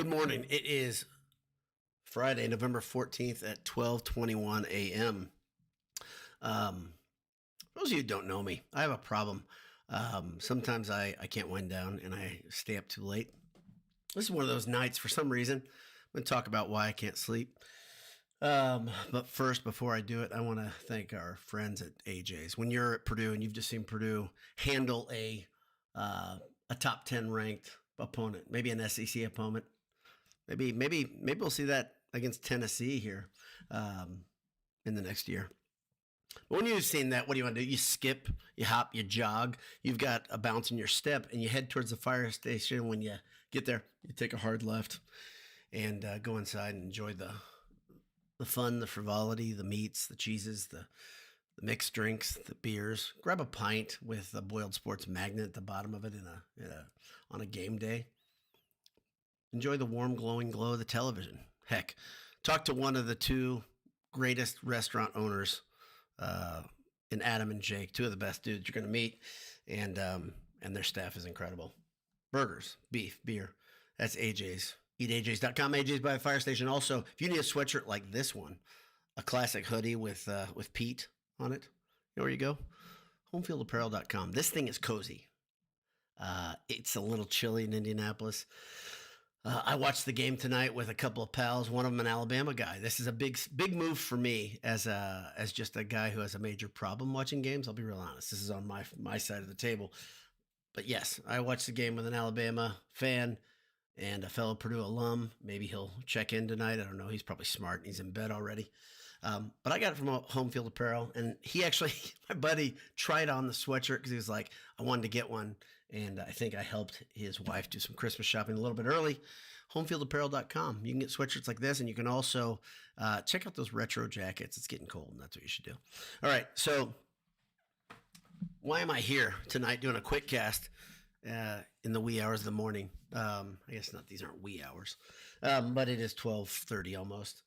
Good morning. It is Friday, November 14th at 12:21 a.m. For those of you who don't know me, I have a problem. Sometimes I can't wind down and I stay up too late. This is one of those nights for some reason. I'm going to talk about why I can't sleep. But first, before I do it, I want to thank our friends at AJ's. When you're at Purdue and you've just seen Purdue handle a top 10 ranked opponent, maybe an SEC opponent, maybe we'll see that against Tennessee here in the next year. But when you've seen that, what do you want to do? You skip, you hop, you jog. You've got a bounce in your step, and you head towards the fire station. When you get there, you take a hard left and go inside and enjoy the fun, the frivolity, the meats, the cheeses, the mixed drinks, the beers. Grab a pint with a Boiled Sports magnet at the bottom of it on a game day. Enjoy the warm, glowing glow of the television. Heck, talk to one of the two greatest restaurant owners in Adam and Jake, two of the best dudes you're going to meet, and their staff is incredible. Burgers, beef, beer. That's AJ's. EatAJ's.com. AJ's by the fire station. Also, if you need a sweatshirt like this one, a classic hoodie with Pete on it, you know where you go? Homefieldapparel.com. This thing is cozy. It's a little chilly in Indianapolis. I watched the game tonight with a couple of pals, one of them an Alabama guy. This is a big move for me as just a guy who has a major problem watching games. I'll be real honest. This is on my side of the table. But yes, I watched the game with an Alabama fan and a fellow Purdue alum. Maybe he'll check in tonight. I don't know. He's probably smart and he's in bed already. But I got it from Home Field Apparel, and he actually, my buddy, tried on the sweatshirt because he was like, I wanted to get one. And I think I helped his wife do some Christmas shopping a little bit early. Homefieldapparel.com. You can get sweatshirts like this, and you can also check out those retro jackets. It's getting cold, and that's what you should do. All right, so why am I here tonight doing a QuickCast in the wee hours of the morning? I guess not; these aren't wee hours, but it is 12:30 almost.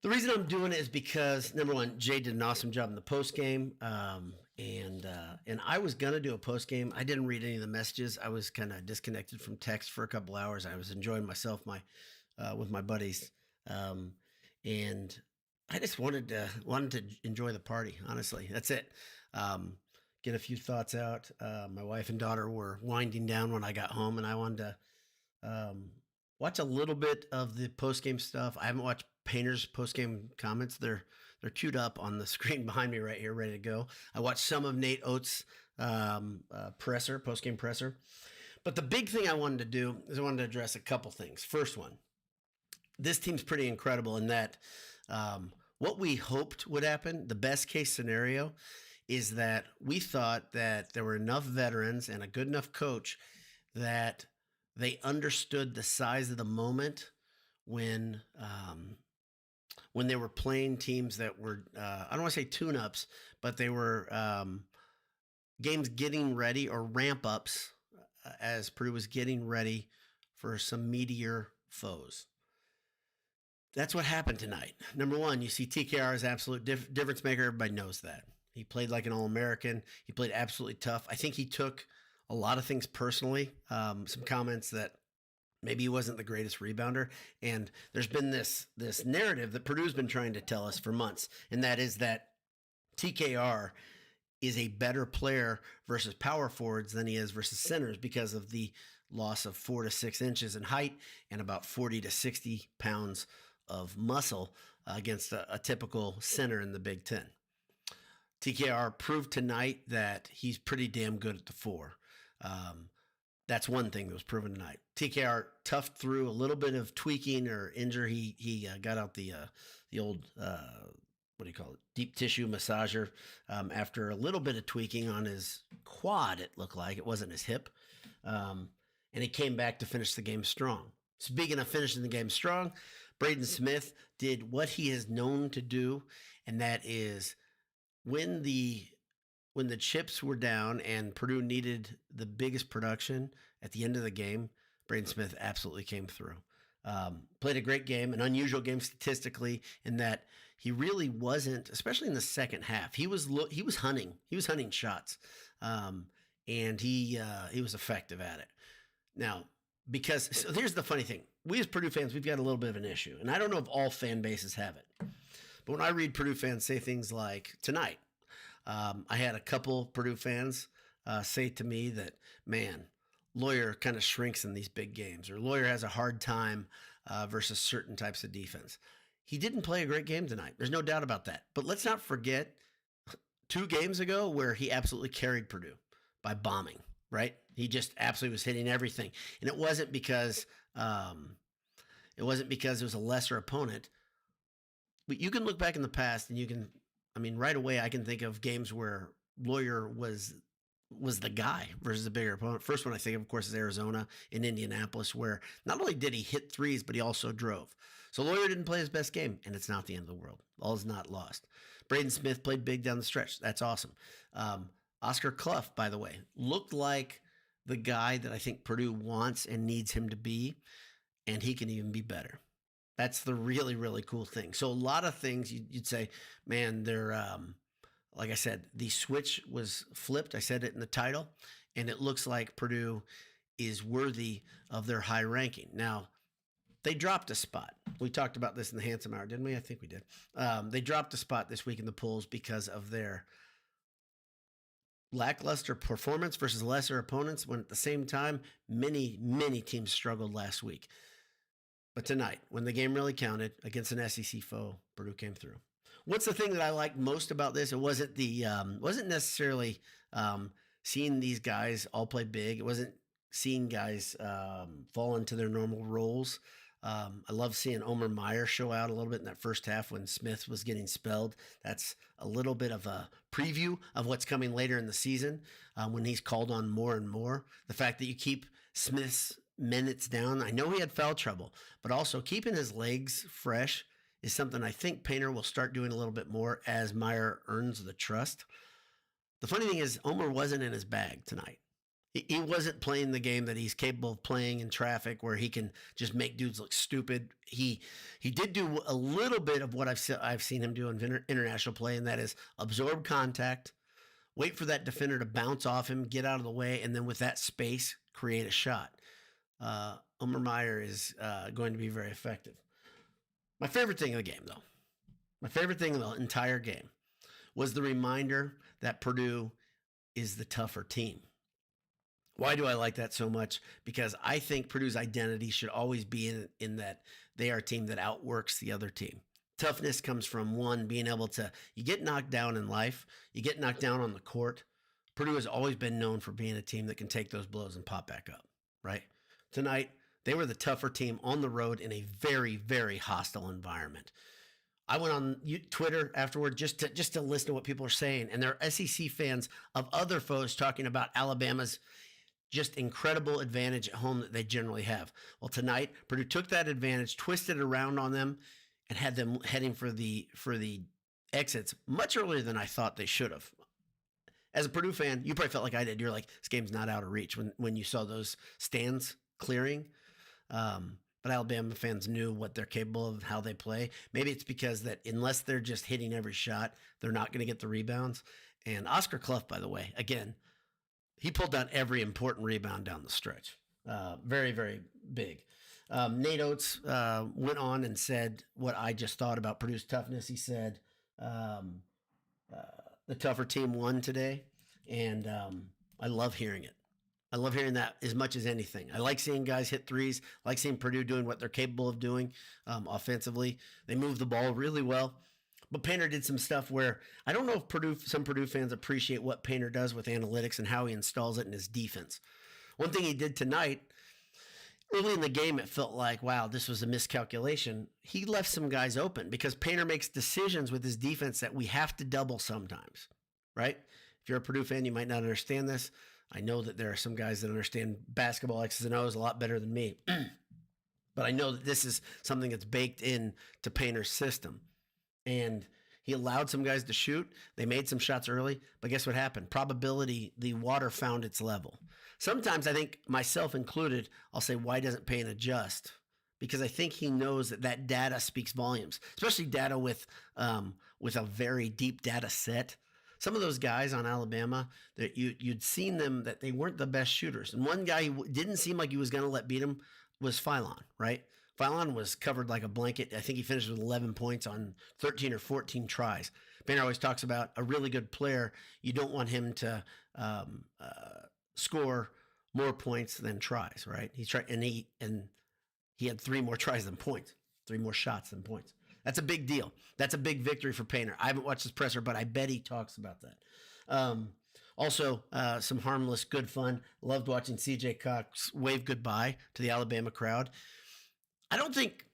The reason I'm doing it is because, number one, Jay did an awesome job in the post game, and I was gonna do a post game. I didn't read any of the messages. I was kind of disconnected from text for a couple hours. I was enjoying myself with my buddies, and I just wanted to enjoy the party. Honestly, that's it. Get a few thoughts out. My wife and daughter were winding down when I got home, and I wanted to watch a little bit of the post game stuff. I haven't watched Painter's post-game comments. They're queued up on the screen behind me right here, ready to go. I watched some of Nate Oates' post-game presser. But the big thing I wanted to do is I wanted to address a couple things. First one, this team's pretty incredible in that what we hoped would happen, the best case scenario, is that we thought that there were enough veterans and a good enough coach that they understood the size of the moment when they were playing teams that were, I don't want to say tune-ups, but they were games getting ready or ramp-ups as Purdue was getting ready for some meatier foes. That's what happened tonight. Number one, you see TKR is absolute difference maker. Everybody knows that. He played like an All-American. He played absolutely tough. I think he took a lot of things personally. Some comments that maybe he wasn't the greatest rebounder. And there's been this narrative that Purdue's been trying to tell us for months, and that is that TKR is a better player versus power forwards than he is versus centers because of the loss of 4 to 6 inches in height and about 40 to 60 pounds of muscle against a typical center in the Big Ten. TKR proved tonight that he's pretty damn good at the 4. That's one thing that was proven tonight. TKR toughed through a little bit of tweaking or injury. He got out the old, what do you call it, deep tissue massager after a little bit of tweaking on his quad, it looked like. It wasn't his hip. And he came back to finish the game strong. Speaking of finishing the game strong, Braden Smith did what he is known to do, and that is when the chips were down and Purdue needed the biggest production at the end of the game, Braden Smith absolutely came through. Played a great game, an unusual game statistically in that he really wasn't, especially in the second half. He was hunting. He was hunting shots, and he was effective at it. Now, so here's the funny thing. we as Purdue fans, we've got a little bit of an issue. And I don't know if all fan bases have it. But when I read Purdue fans say things like tonight, I had a couple Purdue fans say to me that, man, Lawyer kind of shrinks in these big games, or Lawyer has a hard time versus certain types of defense. He didn't play a great game tonight. There's no doubt about that. But let's not forget 2 games ago where he absolutely carried Purdue by bombing, right? He just absolutely was hitting everything. And it wasn't because it was a lesser opponent. But you can look back in the past and you can, right away I can think of games where Lawyer was the guy versus a bigger opponent. First one I think of course, is Arizona in Indianapolis, where not only did he hit threes, but he also drove. So Lawyer didn't play his best game, and it's not the end of the world. All is not lost. Braden Smith played big down the stretch. That's awesome. Oscar Clough, by the way, looked like the guy that I think Purdue wants and needs him to be, and he can even be better. That's the really, really cool thing. So a lot of things you'd say, man, they're like I said, the switch was flipped. I said it in the title, and it looks like Purdue is worthy of their high ranking. Now, they dropped a spot. We talked about this in the Handsome Hour, didn't we? I think we did. They dropped a spot this week in the polls because of their lackluster performance versus lesser opponents, when at the same time, many, many teams struggled last week. But tonight, when the game really counted against an SEC foe, Purdue came through. What's the thing that I liked most about this? It wasn't wasn't necessarily seeing these guys all play big. It wasn't seeing guys fall into their normal roles. I love seeing Omer Meyer show out a little bit in that first half when Smith was getting spelled. That's a little bit of a preview of what's coming later in the season when he's called on more and more. The fact that you keep Smith's minutes down. I know he had foul trouble, but also keeping his legs fresh is something I think Painter will start doing a little bit more as Meyer earns the trust. The funny thing is, Omer wasn't in his bag tonight. He wasn't playing the game that he's capable of playing in traffic, where he can just make dudes look stupid. He did do a little bit of what I've seen him do in international play, and that is absorb contact, wait for that defender to bounce off him, get out of the way, and then with that space, create a shot. Omer Meyer is going to be very effective. My favorite thing of the game, though, my favorite thing of the entire game was the reminder that Purdue is the tougher team. Why do I like that so much? Because I think Purdue's identity should always be in that they are a team that outworks the other team. Toughness comes from, one, being able to, you get knocked down in life, you get knocked down on the court. Purdue has always been known for being a team that can take those blows and pop back up, right? Tonight, they were the tougher team on the road in a very, very hostile environment. I went on Twitter afterward just to listen to what people are saying, and there are SEC fans of other foes talking about Alabama's just incredible advantage at home that they generally have. Well, tonight, Purdue took that advantage, twisted it around on them, and had them heading for the exits much earlier than I thought they should have. As a Purdue fan, you probably felt like I did. You're like, this game's not out of reach when you saw those stands clearing. But Alabama fans knew what they're capable of, how they play. Maybe it's because that unless they're just hitting every shot, they're not going to get the rebounds. And Oscar Clough, by the way, again, he pulled down every important rebound down the stretch. Very, very big. Nate Oates went on and said what I just thought about Purdue's toughness. He said the tougher team won today, and I love hearing it. I love hearing that as much as anything. I like seeing guys hit threes. I like seeing Purdue doing what they're capable of doing offensively. They move the ball really well. But Painter did some stuff where I don't know if some Purdue fans appreciate what Painter does with analytics and how he installs it in his defense. One thing he did tonight, early in the game, it felt like, wow, this was a miscalculation. He left some guys open because Painter makes decisions with his defense that we have to double sometimes, right? If you're a Purdue fan, you might not understand this. I know that there are some guys that understand basketball X's and O's a lot better than me. But I know that this is something that's baked in to Painter's system. And he allowed some guys to shoot. They made some shots early. But guess what happened? Probability, the water found its level. Sometimes I think, myself included, I'll say, why doesn't Painter adjust? Because I think he knows that data speaks volumes, especially data with a very deep data set. Some of those guys on Alabama, that you'd seen them that they weren't the best shooters. And one guy who didn't seem like he was going to let beat him was Phylon, right? Phylon was covered like a blanket. I think he finished with 11 points on 13 or 14 tries. Banner always talks about a really good player. You don't want him to score more points than tries, right? He had 3 more tries than points, 3 more shots than points. That's a big deal. That's a big victory for Painter. I haven't watched his presser, but I bet he talks about that. Also, some harmless, good fun. Loved watching CJ Cox wave goodbye to the Alabama crowd. I don't think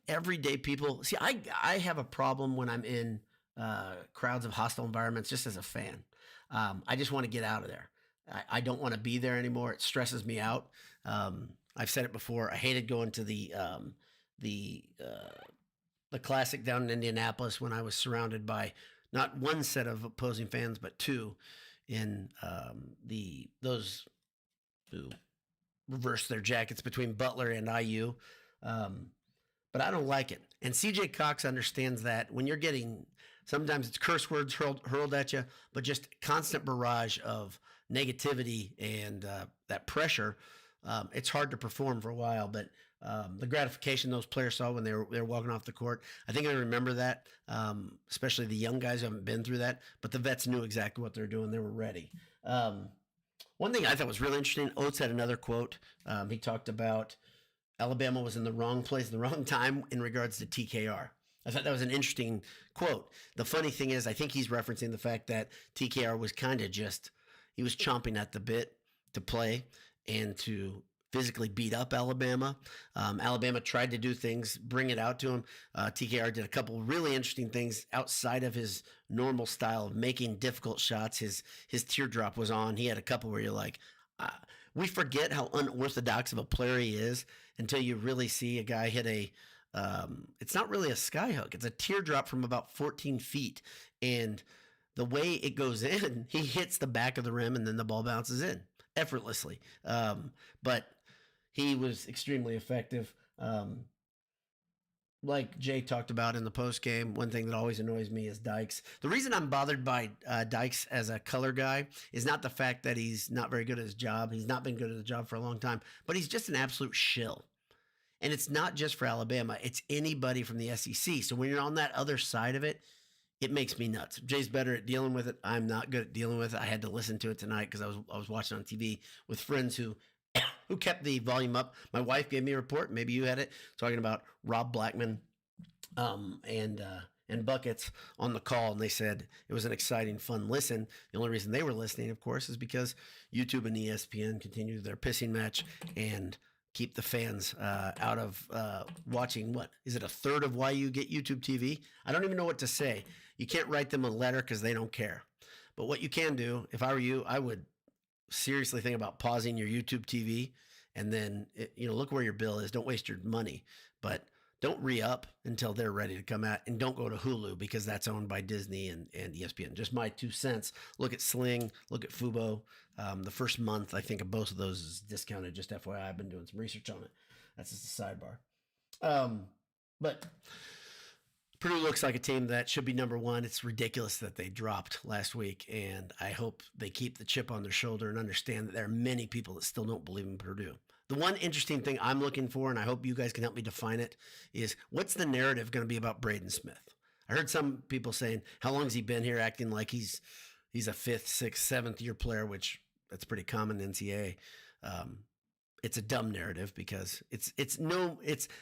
everyday people see. I have a problem when I'm in crowds of hostile environments, just as a fan. I just want to get out of there. I don't want to be there anymore. It stresses me out. I've said it before. I hated going to the Classic down in Indianapolis when I was surrounded by not one set of opposing fans, but 2 in those who reversed their jackets between Butler and IU. But I don't like it. And CJ Cox understands that when you're getting, sometimes it's curse words hurled at you, but just constant barrage of negativity and that pressure, it's hard to perform for a while. But the gratification those players saw when they were walking off the court, I think I remember that, especially the young guys who haven't been through that. But the vets knew exactly what they were doing. They were ready. One thing I thought was really interesting, Oates had another quote. He talked about Alabama was in the wrong place at the wrong time in regards to TKR. I thought that was an interesting quote. The funny thing is, I think he's referencing the fact that TKR was kind of he was chomping at the bit to play and to physically beat up Alabama. Alabama tried to do things, bring it out to him. TKR did a couple really interesting things outside of his normal style of making difficult shots. His teardrop was on. He had a couple where you're like, we forget how unorthodox of a player he is until you really see a guy hit it's not really a sky hook. It's a teardrop from about 14 feet. And the way it goes in, he hits the back of the rim and then the ball bounces in effortlessly. But he was extremely effective. Like Jay talked about in the post game, one thing that always annoys me is Dykes. The reason I'm bothered by Dykes as a color guy is not the fact that he's not very good at his job. He's not been good at the job for a long time, but he's just an absolute shill. And it's not just for Alabama. It's anybody from the SEC. So when you're on that other side of it, it makes me nuts. Jay's better at dealing with it. I'm not good at dealing with it. I had to listen to it tonight because I was watching on TV with friends who kept the volume up. My wife gave me a report. Maybe you had it, talking about Rob Blackman and Buckets on the call, and they said it was an exciting, fun listen. The only reason they were listening, of course, is because YouTube and ESPN continue their pissing match and keep the fans out of watching. What is it, a third of why you get YouTube TV? I don't even know what to say. You can't write them a letter because they don't care. But what you can do, if I were you, I would seriously think about pausing your YouTube TV and then look where your bill is. Don't waste your money, but don't re-up until they're ready to come out, and don't go to Hulu because that's owned by Disney and ESPN. Just my 2 cents. Look at Sling, look at Fubo. The first month, I think, of both of those is discounted. Just FYI, I've been doing some research on it. That's just a sidebar. But Purdue looks like a team that should be number 1. It's ridiculous that they dropped last week, and I hope they keep the chip on their shoulder and understand that there are many people that still don't believe in Purdue. The one interesting thing I'm looking for, and I hope you guys can help me define it, is what's the narrative going to be about Braden Smith? I heard some people saying, how long has he been here, acting like he's a 5th, 6th, 7th year player, which that's pretty common in NCAA. It's a dumb narrative because it's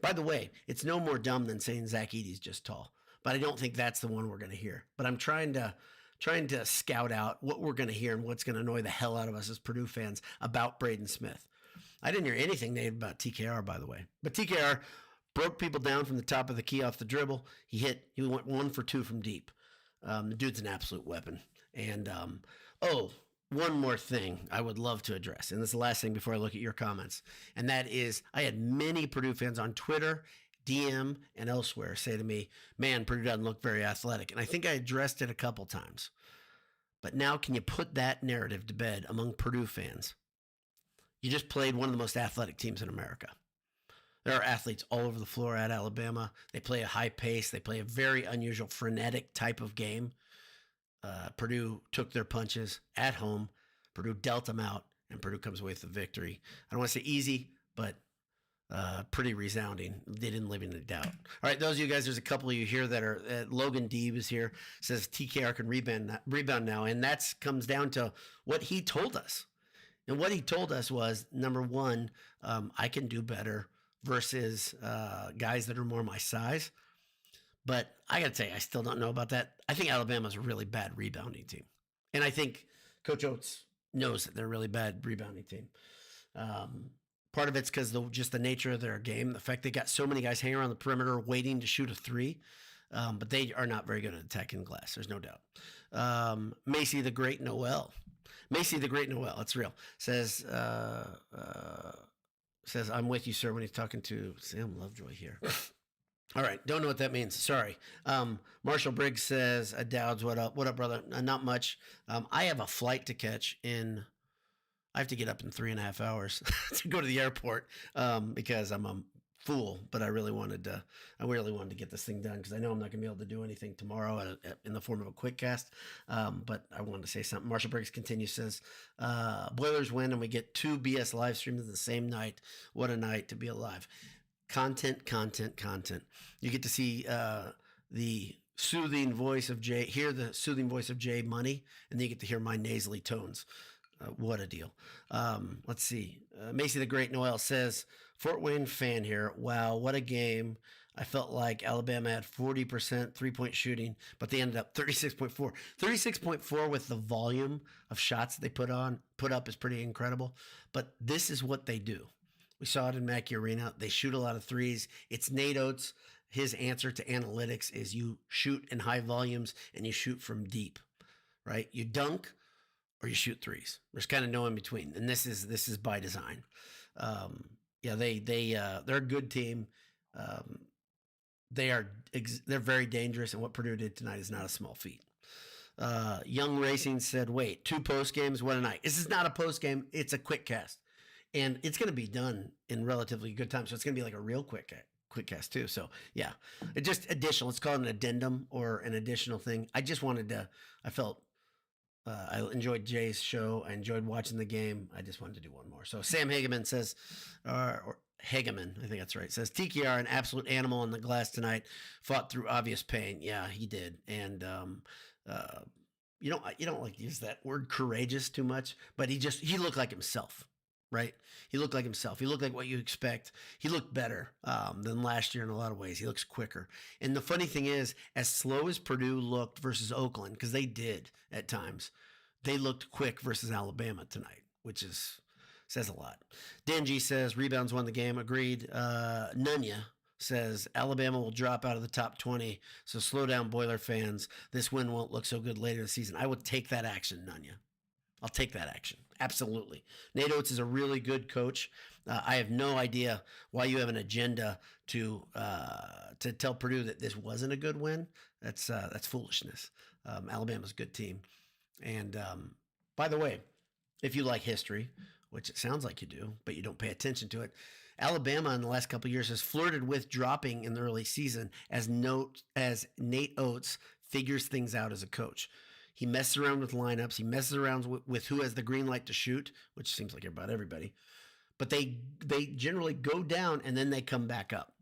by the way, it's no more dumb than saying Zach Edey's just tall. But I don't think that's the one we're going to hear. But I'm trying to scout out what we're going to hear and what's going to annoy the hell out of us as Purdue fans about Braden Smith. I didn't hear anything negative about TKR, by the way. But TKR broke people down from the top of the key off the dribble. He went 1 for 2 from deep. The dude's an absolute weapon. And, one more thing I would love to address, and this is the last thing before I look at your comments, and that is I had many Purdue fans on Twitter, DM, and elsewhere say to me, man, Purdue doesn't look very athletic. And I think I addressed it a couple times. But now can you put that narrative to bed among Purdue fans? You just played one of the most athletic teams in America. There are athletes all over the floor at Alabama. They play a high pace. They play a very unusual, frenetic type of game. Purdue took their punches at home. Purdue dealt them out, and Purdue comes away with the victory. I don't want to say easy, but pretty resounding. They didn't leave any doubt. All right, those of you guys, there's a couple of you here that are, Logan D was here, says TKR can rebound now. And that comes down to what he told us. And what he told us was, number one, I can do better versus guys that are more my size. But I got to tell you, I still don't know about that. I think Alabama's a really bad rebounding team. And I think Coach Oates knows that they're a really bad rebounding team. Part of it's because just the nature of their game, the fact they got so many guys hanging around the perimeter waiting to shoot a three, but they are not very good at attacking the glass. There's no doubt. Macy the Great Noel. It's real. Says, I'm with you, sir, when he's talking to Sam Lovejoy here. All right. Don't know what that means. Sorry. Marshall Briggs says, Dowds, what up? What up, brother? Not much. I have a flight to catch I have to get up in 3.5 hours to go to the airport because I'm a fool, but I really wanted to get this thing done because I know I'm not going to be able to do anything tomorrow in the form of a QuickCast. But I wanted to say something. Marshall Briggs continues, says, Boilers win and we get 2 BS live streams the same night. What a night to be alive. Content. You get to see the soothing voice of Jay, hear the soothing voice of Jay Money, and then you get to hear my nasally tones. What a deal. Let's see. Macy the Great Noel says, Fort Wayne fan here. Wow, what a game. I felt like Alabama had 40% three-point shooting, but they ended up 36.4. 36.4 with the volume of shots they put up is pretty incredible. But this is what they do. We saw it in Mackey Arena. They shoot a lot of threes. It's Nate Oates. His answer to analytics is you shoot in high volumes and you shoot from deep, right? You dunk or you shoot threes. There's kind of no in between, and this is by design. They're a good team. They're very dangerous, and what Purdue did tonight is not a small feat. Young Racing said, "Wait, 2 post games, what a night!" This is not a post game; it's a quick cast, and it's going to be done in relatively good time. So it's going to be like a real quick cast too. So yeah, it just additional. Let's call it an addendum or an additional thing. I just wanted to. I enjoyed Jay's show. I enjoyed watching the game. I just wanted to do one more. So Sam Hageman says, or Hageman, I think that's right, says TKR, an absolute animal on the glass tonight, fought through obvious pain. Yeah, he did. And you don't like to use that word courageous too much, but he looked like himself, right? He looked like himself. He looked like what you expect. He looked better than last year in a lot of ways. He looks quicker. And the funny thing is, as slow as Purdue looked versus Oakland, because they did at times, they looked quick versus Alabama tonight, which says a lot. Denji says, rebounds won the game. Agreed. Nunya says, Alabama will drop out of the top 20, so slow down, Boiler fans. This win won't look so good later in the season. I would take that action, Nunya. I'll take that action. Absolutely. Nate Oates is a really good coach. I have no idea why you have an agenda to tell Purdue that this wasn't a good win. That's foolishness. Alabama's a good team. And by the way, if you like history, which it sounds like you do, but you don't pay attention to it, Alabama in the last couple of years has flirted with dropping in the early season as Nate Oates figures things out as a coach. He messes around with lineups. He messes around with who has the green light to shoot, which seems like about everybody. But they generally go down and then they come back up.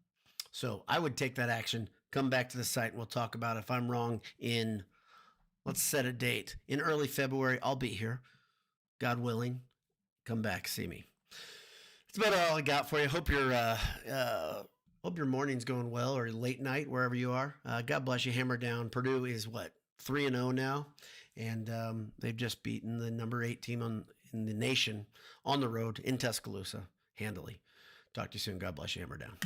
So I would take that action, come back to the site, and we'll talk about it. If I'm wrong let's set a date. In early February, I'll be here. God willing, come back, see me. That's about all I got for you. Hope your morning's going well, or late night, wherever you are. God bless you. Hammer down. Purdue is what? 3-0 now, and they've just beaten the number 8 team in the nation on the road in Tuscaloosa handily. Talk to you soon. God bless you. Hammer down.